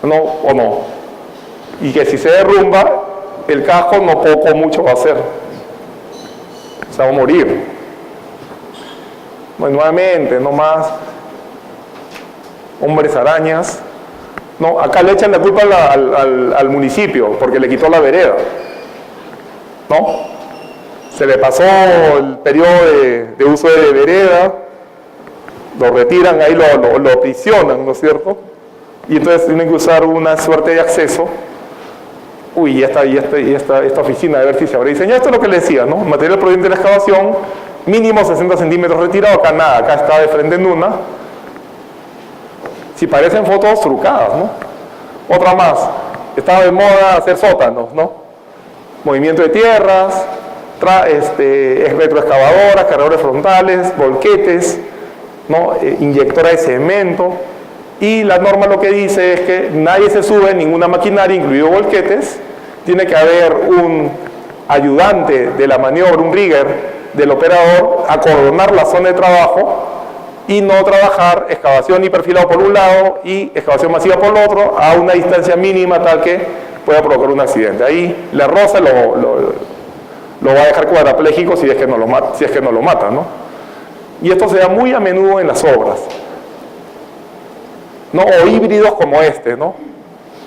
¿no? ¿O no? Y que si se derrumba, el casco no poco o mucho va a hacer. Se va a morir. Bueno, nuevamente, no más hombres arañas. No, acá le echan la culpa al municipio porque le quitó la vereda. ¿No? Se le pasó el periodo de uso de vereda, lo retiran, ahí lo aprisionan, ¿no es cierto? Y entonces tienen que usar una suerte de acceso. Uy, esta oficina, a ver si se habrá diseñado. Esto es lo que le decía, ¿no? Material proveniente de la excavación, mínimo 60 centímetros retirado, acá nada, acá está de frente en una. Si parecen fotos trucadas, ¿no? Otra más, estaba de moda hacer sótanos, ¿no? Movimiento de tierras, retroexcavadoras, cargadores frontales, volquetes, ¿no? Inyectora de cemento. Y la norma lo que dice es que nadie se sube en ninguna maquinaria, incluido volquetes. Tiene que haber un ayudante de la maniobra, un rigger del operador, a coordinar la zona de trabajo y no trabajar excavación y perfilado por un lado y excavación masiva por el otro a una distancia mínima tal que pueda provocar un accidente. Ahí la rosa lo va a dejar cuadrapléjico si es que no lo mata, ¿no? Y esto se da muy a menudo en las obras, ¿no? O híbridos como este, ¿no?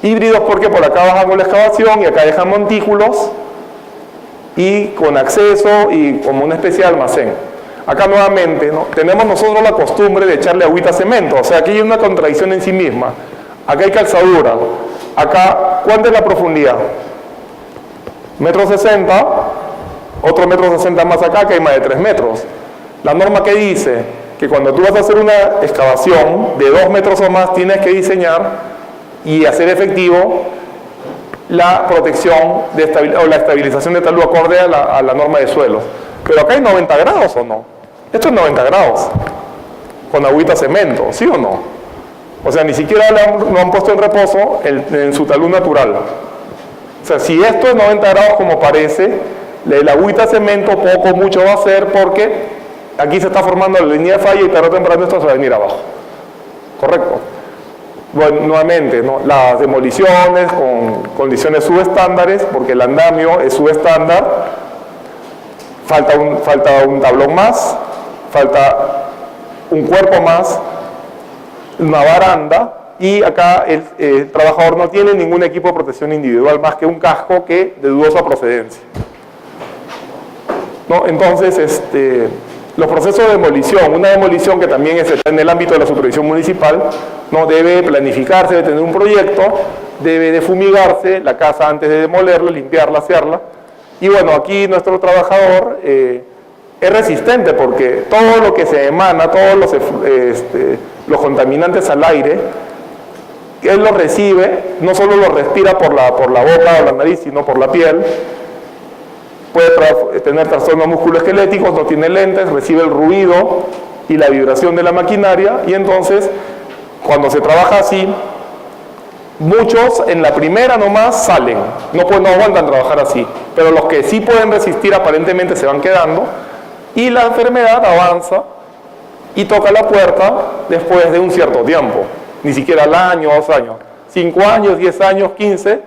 Híbridos porque por acá bajamos la excavación y acá dejan montículos y con acceso y como una especie de almacén. Acá nuevamente, ¿no? Tenemos nosotros la costumbre de echarle agüita a cemento, o sea, aquí hay una contradicción en sí misma. Acá hay calzadura, acá, ¿cuánta es la profundidad? 1,60 m, otro 1,60 m más acá, que hay más de 3 metros. La norma que dice que cuando tú vas a hacer una excavación de 2 metros o más, tienes que diseñar y hacer efectivo la protección o la estabilización de talud acorde a la norma de suelos. Pero acá hay 90 grados, ¿o no? Esto es 90 grados, con agüita cemento, ¿sí o no? O sea, ni siquiera lo han puesto en reposo en su talud natural. O sea, si esto es 90 grados como parece, el agüita cemento poco o mucho va a ser porque aquí se está formando la línea de falla y tarde o temprano esto se va a venir abajo. ¿Correcto? Bueno, nuevamente, ¿no? Las demoliciones con condiciones subestándares, porque el andamio es subestándar. Falta un tablón más, falta un cuerpo más, una baranda, y acá el trabajador no tiene ningún equipo de protección individual más que un casco que de dudosa procedencia, ¿no? Entonces, los procesos de demolición, una demolición que también está en el ámbito de la supervisión municipal, ¿no? Debe planificarse, debe tener un proyecto, debe de fumigarse la casa antes de demolerla, limpiarla, asearla. Y bueno, aquí nuestro trabajador es resistente porque todo lo que se emana, todos los contaminantes al aire, él los recibe, no solo los respira por la boca o la nariz, sino por la piel. Puede tener trastornos musculoesqueléticos, no tiene lentes, recibe el ruido y la vibración de la maquinaria, y entonces, cuando se trabaja así, muchos en la primera nomás salen, no aguantan trabajar así, pero los que sí pueden resistir aparentemente se van quedando, y la enfermedad avanza y toca la puerta después de un cierto tiempo, ni siquiera al año, 2 años, 5 años, 10 años, 15,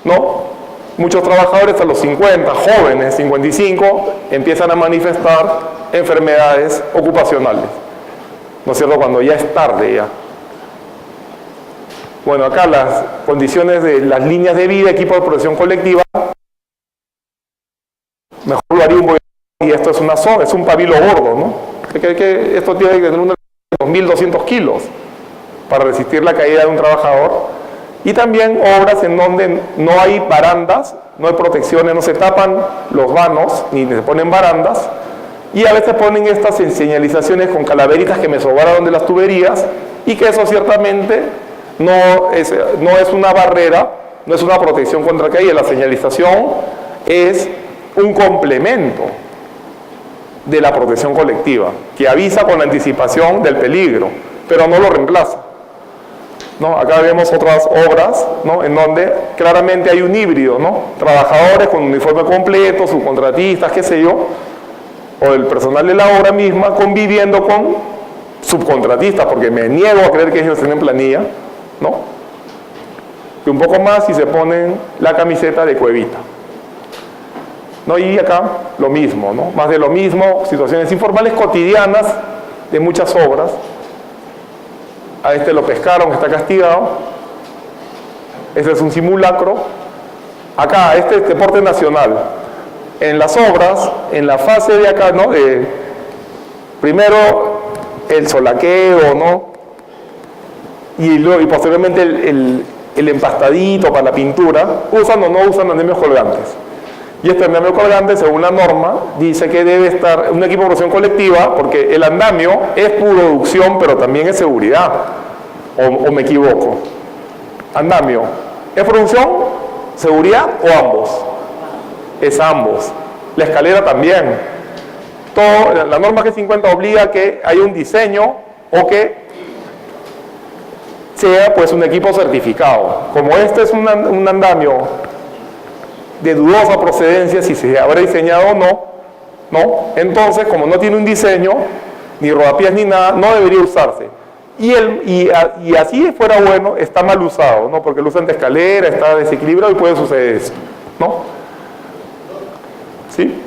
¿no? Muchos trabajadores a los 50, jóvenes, 55, empiezan a manifestar enfermedades ocupacionales, ¿no es cierto? Cuando ya es tarde ya. Bueno, acá las condiciones de las líneas de vida, equipo de protección colectiva, mejor lo haría un boiler, y esto es es un pabilo gordo, ¿no? Esto tiene que tener unos 2.200 kilos para resistir la caída de un trabajador. Y también obras en donde no hay barandas, no hay protecciones, no se tapan los vanos, ni se ponen barandas, y a veces ponen estas señalizaciones con calaveritas que me sobraron de las tuberías, y que eso ciertamente no es una barrera, no es una protección contra caída. La señalización es un complemento de la protección colectiva, que avisa con anticipación del peligro, pero no lo reemplaza, ¿no? Acá vemos otras obras, ¿no? En donde claramente hay un híbrido, ¿no? Trabajadores con uniforme completo, subcontratistas, qué sé yo, o el personal de la obra misma conviviendo con subcontratistas, porque me niego a creer que ellos tienen planilla, ¿no? y un poco más si se ponen la camiseta de cuevita. ¿No? Y acá lo mismo, ¿no? Más de lo mismo, situaciones informales cotidianas de muchas obras. A este lo pescaron, está castigado. Ese es un simulacro. Acá, este es deporte nacional. En las obras, en la fase de acá, ¿no? Primero el solaqueo, ¿no? Y posteriormente el empastadito para la pintura. ¿Usan o no usan andamios colgantes? Y este andamio colgante, según la norma, dice que debe estar un equipo de producción colectiva, porque el andamio es producción, pero también es seguridad. ¿O me equivoco? Andamio, ¿es producción, seguridad o ambos? Es ambos. La escalera también. La norma G50 obliga a que haya un diseño o que sea pues un equipo certificado. Como este es un andamio de dudosa procedencia, si se habrá diseñado o no, entonces como no tiene un diseño, ni rodapiés ni nada, no debería usarse. Y así fuera bueno, está mal usado, ¿no? Porque lo usan de escalera, está desequilibrado y puede suceder eso, ¿no? ¿Sí?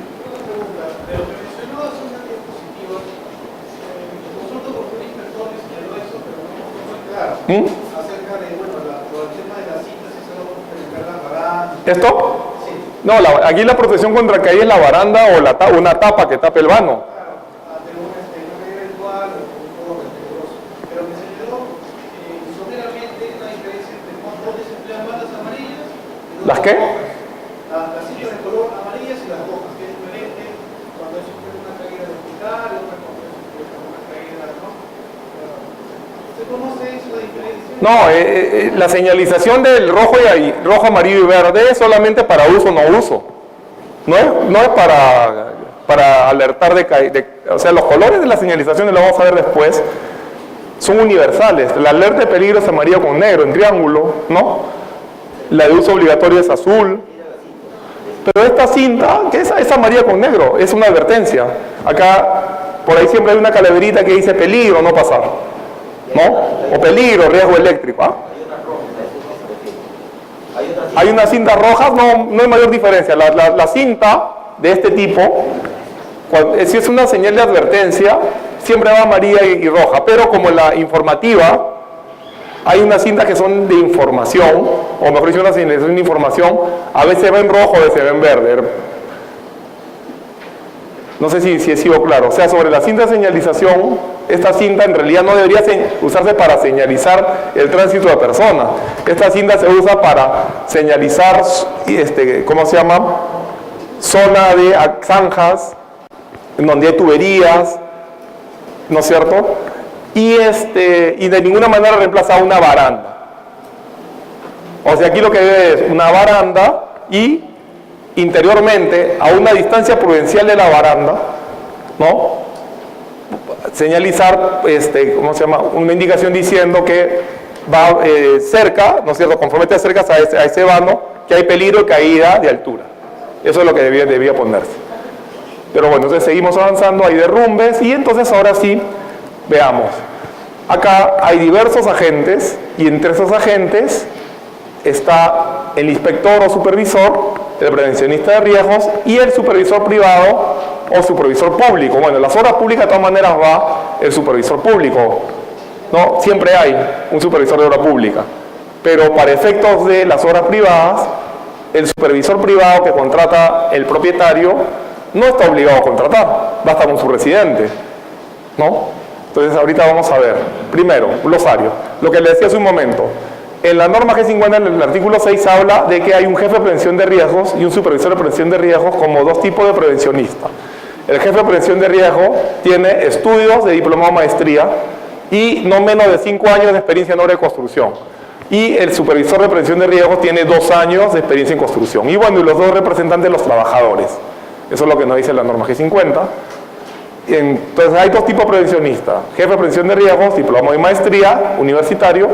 Acerca de, bueno, el tema de las cintas, eso lo vamos a colocar la baranda. ¿Esto? Sí. No, aquí la protección contra caída es la baranda o una tapa que tape el vano. Claro, ante una caída eventual o un poco peligroso. Pero me señaló someramente la diferencia entre cuando se emplean balas amarillas y ¿Las qué? las cintas de color amarillas y las rojas, que es diferente cuando es una caída de hospital, otra cuando es una caída, ¿no? ¿Cómo se hizo la diferencia? No, la señalización del rojo, amarillo y verde es solamente para uso o no uso. No es para alertar o sea, los colores de la señalización, lo vamos a ver después, son universales. La alerta de peligro es amarilla con negro, en triángulo, ¿no? La de uso obligatorio es azul. Pero esta cinta, que es amarilla con negro, es una advertencia. Acá, por ahí siempre hay una calaverita que dice peligro, no pasar. ¿No? O peligro, riesgo eléctrico. ¿Ah? Hay unas cintas rojas, no hay mayor diferencia. La cinta de este tipo, si es una señal de advertencia, siempre va amarilla y roja. Pero como en la informativa, hay unas cintas que son de información, o mejor dicho, una señalización de información, a veces va en rojo, a veces va en verde. No sé si he sido claro. O sea, sobre la cinta de señalización, esta cinta en realidad no debería usarse para señalizar el tránsito de personas. Esta cinta se usa para señalizar, ¿cómo se llama? Zona de zanjas, en donde hay tuberías, ¿no es cierto? Y de ninguna manera reemplaza una baranda. O sea, aquí lo que debe es una baranda y interiormente, a una distancia prudencial de la baranda, ¿no? Señalizar, ¿cómo se llama? Una indicación diciendo que va cerca, ¿no es cierto? Conforme te acercas a ese vano, que hay peligro de caída de altura. Eso es lo que debía ponerse. Pero bueno, entonces seguimos avanzando, hay derrumbes y entonces ahora sí, veamos. Acá hay diversos agentes y entre esos agentes está el inspector o supervisor, el prevencionista de riesgos y el supervisor privado o supervisor público. Bueno, en las obras públicas de todas maneras va el supervisor público, ¿no? Siempre hay un supervisor de obra pública, pero para efectos de las obras privadas, el supervisor privado que contrata el propietario no está obligado a contratar, basta con su residente, ¿no? Entonces ahorita vamos a ver, primero, glosario, lo que le decía hace un momento. En la norma G50, en el artículo 6, habla de que hay un jefe de prevención de riesgos y un supervisor de prevención de riesgos como dos tipos de prevencionistas. El jefe de prevención de riesgo tiene estudios de diplomado o maestría y no menos de 5 años de experiencia en obra de construcción. Y el supervisor de prevención de riesgos tiene 2 años de experiencia en construcción. Y bueno, y los dos representantes de los trabajadores. Eso es lo que nos dice la norma G50. Entonces hay dos tipos de prevencionistas. Jefe de prevención de riesgos, diplomado y maestría, universitario,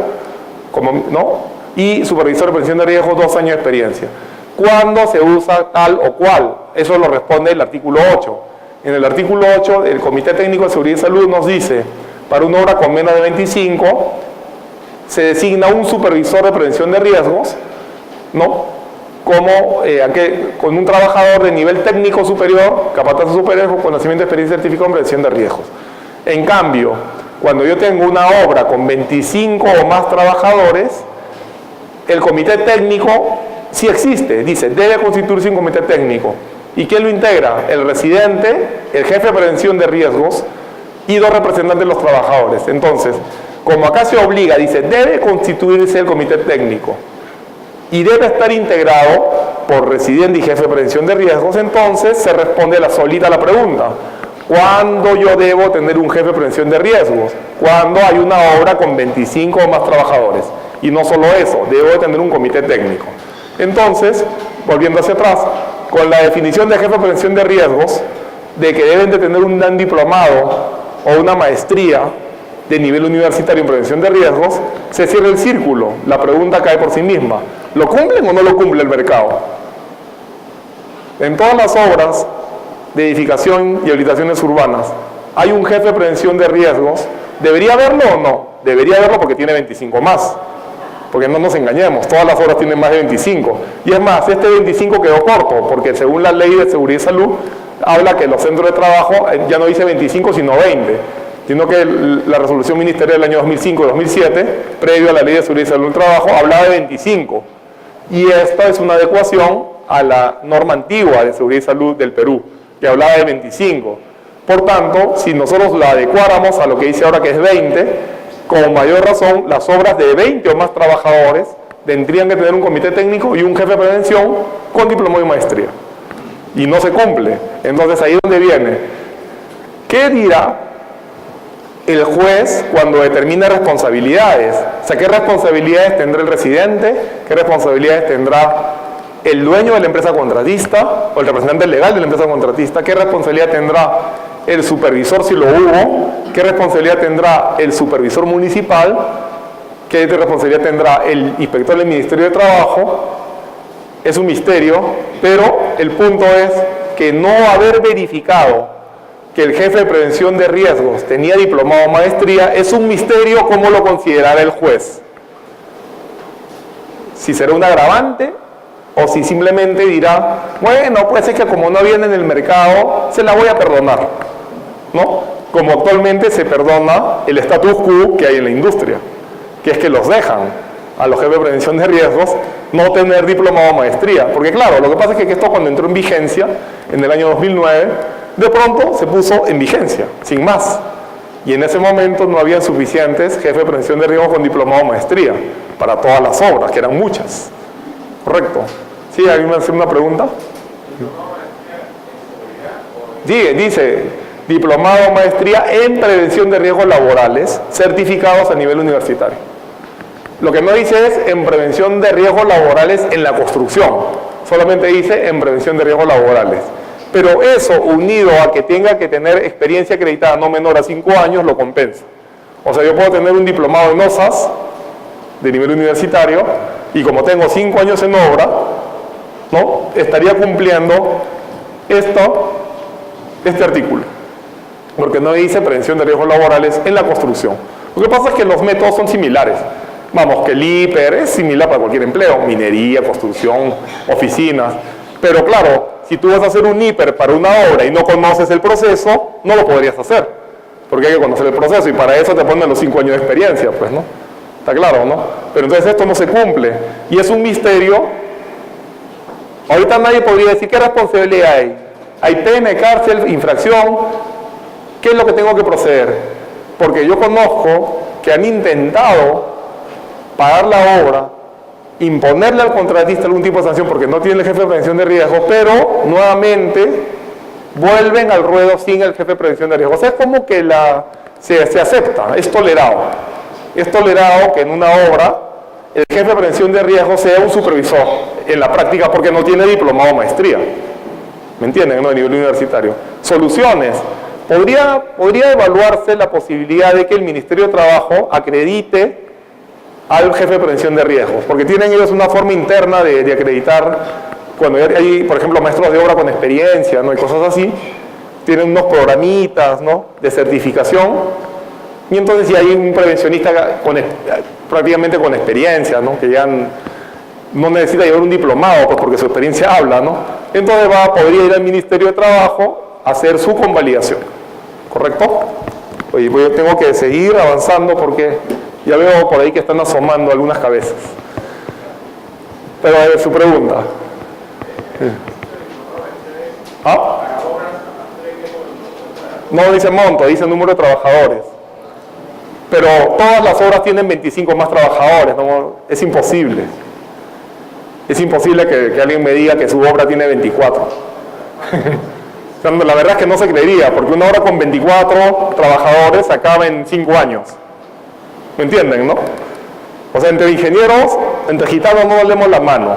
¿no? Y supervisor de prevención de riesgos, 2 años de experiencia. ¿Cuándo se usa tal o cual? Eso lo responde el artículo 8. En el artículo 8, el Comité Técnico de Seguridad y Salud nos dice, para una obra con menos de 25, se designa un supervisor de prevención de riesgos, ¿no? Con un trabajador de nivel técnico superior, capataz superior, con conocimiento, experiencia y certificado en prevención de riesgos. En cambio, cuando yo tengo una obra con 25 o más trabajadores, el comité técnico sí existe, dice, debe constituirse un comité técnico. ¿Y quién lo integra? El residente, el jefe de prevención de riesgos y 2 representantes de los trabajadores. Entonces, como acá se obliga, dice, debe constituirse el comité técnico y debe estar integrado por residente y jefe de prevención de riesgos, entonces se responde solita la pregunta. ¿Cuándo yo debo tener un jefe de prevención de riesgos? Cuando hay una obra con 25 o más trabajadores. Y no solo eso, debo de tener un comité técnico. Entonces, volviendo hacia atrás, con la definición de jefe de prevención de riesgos, de que deben de tener un diplomado o una maestría de nivel universitario en prevención de riesgos, se cierra el círculo. La pregunta cae por sí misma. ¿Lo cumplen o no lo cumple el mercado? En todas las obras de edificación y habilitaciones urbanas hay un jefe de prevención de riesgos. ¿Debería haberlo o no? Debería haberlo porque tiene 25 más. Porque no nos engañemos, todas las obras tienen más de 25. Y es más, este 25 quedó corto, porque según la ley de seguridad y salud, habla que los centros de trabajo ya no dice 25 sino 20. Sino que la resolución ministerial del año 2005 y 2007, previo a la ley de seguridad y salud del trabajo, hablaba de 25. Y esta es una adecuación a la norma antigua de seguridad y salud del Perú, que hablaba de 25. Por tanto, si nosotros la adecuáramos a lo que dice ahora que es 20, con mayor razón, las obras de 20 o más trabajadores tendrían que tener un comité técnico y un jefe de prevención con diplomado y maestría. Y no se cumple. Entonces, ahí es donde viene. ¿Qué dirá el juez cuando determina responsabilidades? O sea, ¿qué responsabilidades tendrá el residente? ¿Qué responsabilidades tendrá el dueño de la empresa contratista o el representante legal de la empresa contratista? ¿Qué responsabilidad tendrá el supervisor si lo hubo? ¿Qué responsabilidad tendrá el supervisor municipal? ¿Qué responsabilidad tendrá el inspector del Ministerio de Trabajo? Es un misterio, pero el punto es que no haber verificado que el jefe de prevención de riesgos tenía diplomado o maestría es un misterio cómo lo considerará el juez. Si será un agravante o si simplemente dirá, bueno, pues es que como no viene en el mercado, se la voy a perdonar, ¿no? Como actualmente se perdona el status quo que hay en la industria, que es que los dejan a los jefes de prevención de riesgos no tener diplomado o maestría. Porque claro, lo que pasa es que esto cuando entró en vigencia, en el año 2009, de pronto se puso en vigencia, sin más. Y en ese momento no había suficientes jefes de prevención de riesgos con diplomado o maestría para todas las obras, que eran muchas. ¿Correcto? ¿Sí? ¿Alguien me hace una pregunta? Sí, dice diplomado o maestría en prevención de riesgos laborales certificados a nivel universitario. Lo que no dice es en prevención de riesgos laborales en la construcción, solamente dice en prevención de riesgos laborales. Pero eso, unido a que tenga que tener experiencia acreditada no menor a 5 años, lo compensa. O sea, yo puedo tener un diplomado en OSAS de nivel universitario y como tengo 5 años en obra, ¿no?, estaría cumpliendo este artículo, porque no dice prevención de riesgos laborales en la construcción. Lo que pasa es que los métodos son similares. Vamos, que el IPER es similar para cualquier empleo, minería, construcción, oficinas. Pero claro, si tú vas a hacer un IPER para una obra y no conoces el proceso, no lo podrías hacer, porque hay que conocer el proceso y para eso te ponen los 5 años de experiencia, pues, ¿no? Está claro, ¿no? Pero entonces esto no se cumple y es un misterio. Ahorita nadie podría decir qué responsabilidad hay. Hay pena, cárcel, infracción. ¿Qué es lo que tengo que proceder? Porque yo conozco que han intentado pagar la obra, imponerle al contratista algún tipo de sanción porque no tiene el jefe de prevención de riesgos, pero nuevamente vuelven al ruedo sin el jefe de prevención de riesgos. O sea, es como que se acepta, es tolerado. Es tolerado que en una obra el jefe de prevención de riesgos sea un supervisor en la práctica porque no tiene diplomado o maestría. ¿Me entienden? ¿No? A nivel universitario. Soluciones. Podría evaluarse la posibilidad de que el Ministerio de Trabajo acredite al jefe de prevención de riesgos, porque tienen ellos una forma interna de acreditar, cuando hay, por ejemplo, maestros de obra con experiencia, ¿no?, y cosas así, tienen unos programitas, ¿no?, de certificación, y entonces si hay un prevencionista prácticamente con experiencia, ¿no? Que ya no necesita llevar un diplomado, pues porque su experiencia habla, ¿no? Entonces podría ir al Ministerio de Trabajo a hacer su convalidación, ¿correcto? Oye, pues yo tengo que seguir avanzando porque ya veo por ahí que están asomando algunas cabezas. Pero su pregunta. ¿Ah? No dice monto, dice número de trabajadores. Pero todas las obras tienen 25 más trabajadores, ¿no? Es imposible. Es imposible que alguien me diga que su obra tiene 24. La verdad es que no se creería, porque una obra con 24 trabajadores acaba en 5 años. ¿Me entienden, no? O sea, entre ingenieros, entre gitanos no damos la mano.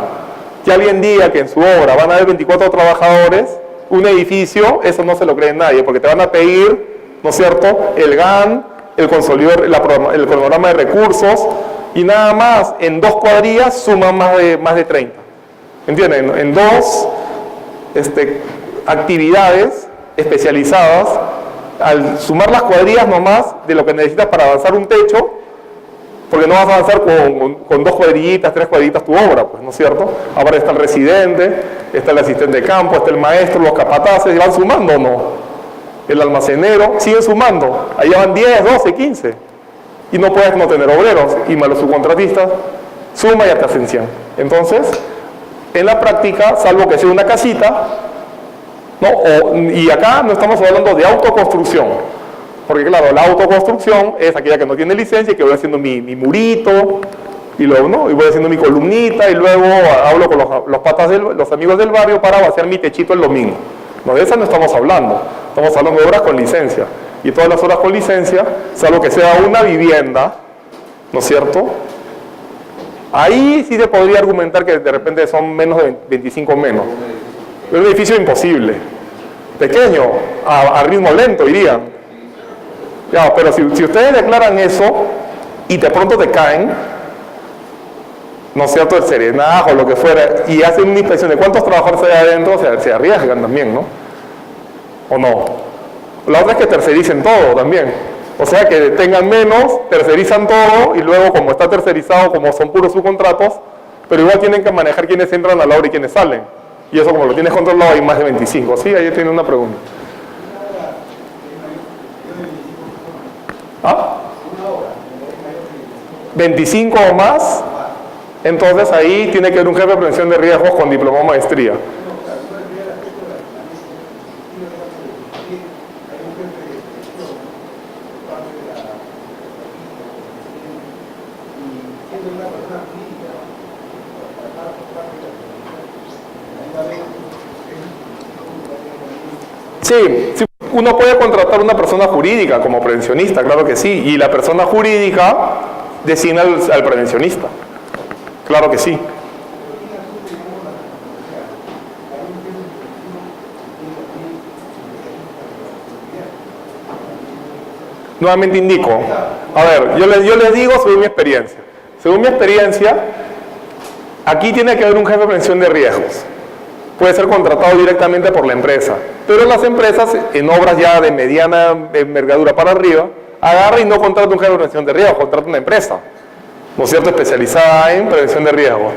Que alguien diga que en su obra van a haber 24 trabajadores, un edificio, eso no se lo cree nadie, porque te van a pedir, ¿no es cierto?, el GAN, el cronograma de recursos, y nada más, en 2 cuadrillas suman más de 30. ¿Entienden? En 2 actividades especializadas, al sumar las cuadrillas nomás de lo que necesitas para avanzar un techo, porque no vas a avanzar con 2 cuadrillitas, 3 cuadrillitas tu obra, pues, ¿no es cierto? Ahora está el residente, está el asistente de campo, está el maestro, los capataces, ¿y van sumando o no? El almacenero, siguen sumando, allá van 10, 12, 15, y no puedes no tener obreros, y más los subcontratistas, suma y hasta hacen 100. Entonces, en la práctica, salvo que sea una casita, ¿no? Y acá no estamos hablando de autoconstrucción, porque claro, la autoconstrucción es aquella que no tiene licencia y que voy haciendo mi murito, y luego, ¿no? Y voy haciendo mi columnita, y luego hablo con los amigos del barrio para vaciar mi techito el domingo. No, de esa no estamos hablando, estamos hablando de obras con licencia. Y todas las obras con licencia, salvo que sea una vivienda, ¿no es cierto? Ahí sí se podría argumentar que de repente son menos de 25 menos. Es un edificio imposible, pequeño, a ritmo lento irían. Ya, pero si ustedes declaran eso y de pronto te caen, ¿no es cierto?, el serenaje o lo que fuera, y hacen una inspección de cuántos trabajadores hay adentro, se arriesgan también, ¿no? ¿O no? La otra es que tercericen todo también. O sea, que tengan menos, tercerizan todo, y luego como está tercerizado, como son puros subcontratos, pero igual tienen que manejar quiénes entran a la obra y quiénes salen. Y eso como lo tienes controlado hay más de 25. Sí, ahí tiene una pregunta. ¿Ah? 25 o más, entonces ahí tiene que haber un jefe de prevención de riesgos con diploma o maestría. Sí, uno puede contratar a una persona jurídica como prevencionista, claro que sí, y la persona jurídica designa al prevencionista, claro que sí. Nuevamente indico, a ver, yo les digo según mi experiencia. Según mi experiencia, aquí tiene que haber un jefe de prevención de riesgos. Puede ser contratado directamente por la empresa, pero las empresas en obras ya de mediana envergadura para arriba, agarra y no contrata un jefe de prevención de riesgos, contrata una empresa, ¿no es cierto?, especializada en prevención de riesgos.